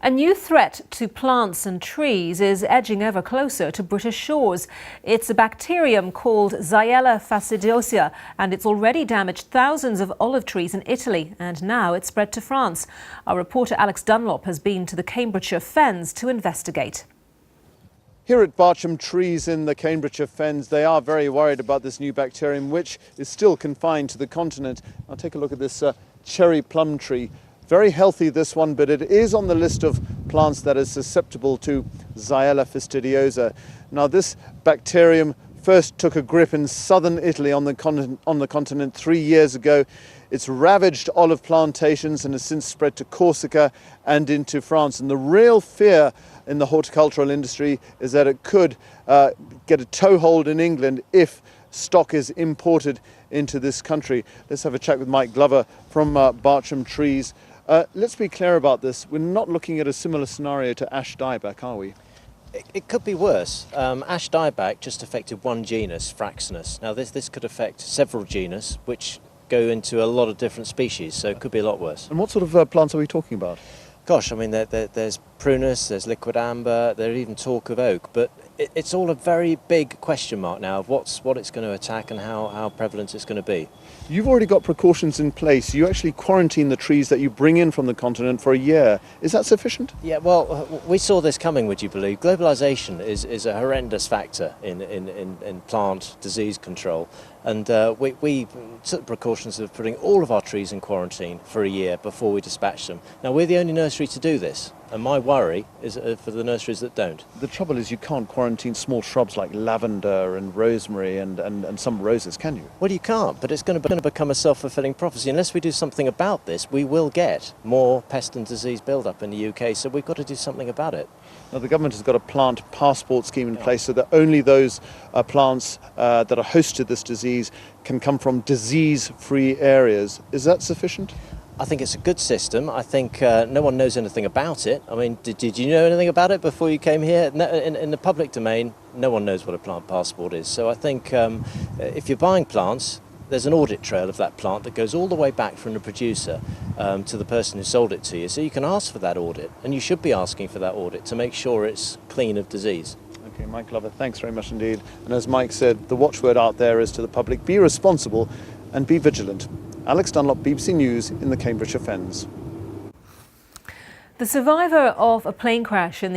A new threat to plants and trees is edging ever closer to British shores. It's a bacterium called Xylella fastidiosa, and it's already damaged thousands of olive trees in Italy, and now it's spread to France. Our reporter Alex Dunlop has been to the Cambridgeshire Fens to investigate. Here at Barcham Trees in the Cambridgeshire Fens, they are very worried about this new bacterium, which is still confined to the continent. I'll take a look at this cherry plum tree. Very healthy, this one, but it is on the list of plants that is susceptible to Xylella fastidiosa. Now, this bacterium first took a grip in southern Italy on the continent 3 years ago. It's ravaged olive plantations and has since spread to Corsica and into France. And the real fear in the horticultural industry is that it could get a toehold in England if stock is imported into this country. Let's have a chat with Mike Glover from Barcham Trees. Let's be clear about this. We're not looking at a similar scenario to ash dieback, are we? It could be worse. Ash dieback just affected one genus, Fraxinus. Now this could affect several genus, which go into a lot of different species, so it could be a lot worse. And what sort of plants are we talking about? Gosh, I mean, there's prunus, there's liquid amber, there's even talk of oak, but it's all a very big question mark now of what it's going to attack and how prevalent it's going to be. You've already got precautions in place. You actually quarantine the trees that you bring in from the continent for a year. Is that sufficient? Yeah, well, we saw this coming, would you believe? Globalisation is a horrendous factor in plant disease control, and we took precautions of putting all of our trees in quarantine for a year before we dispatched them. Now, we're the only nursery to do this, and my worry is for the nurseries that don't. The trouble is you can't quarantine small shrubs like lavender and rosemary and some roses, can you? Well, you can't, but it's going to become a self-fulfilling prophecy. Unless we do something about this, we will get more pest and disease build-up in the UK, so we've got to do something about it. Now, the government has got a plant passport scheme in place so that only those plants that are host to this disease can come from disease-free areas. Is that sufficient? I think it's a good system. I think no one knows anything about it. I mean, did you know anything about it before you came here? No, in the public domain, no one knows what a plant passport is. So I think if you're buying plants, there's an audit trail of that plant that goes all the way back from the producer to the person who sold it to you. So you can ask for that audit, and you should be asking for that audit to make sure it's clean of disease. Okay, Mike Glover, thanks very much indeed. And as Mike said, the watchword out there is to the public, be responsible and be vigilant. Alex Dunlop, BBC News in the Cambridgeshire Fens. The survivor of a plane crash in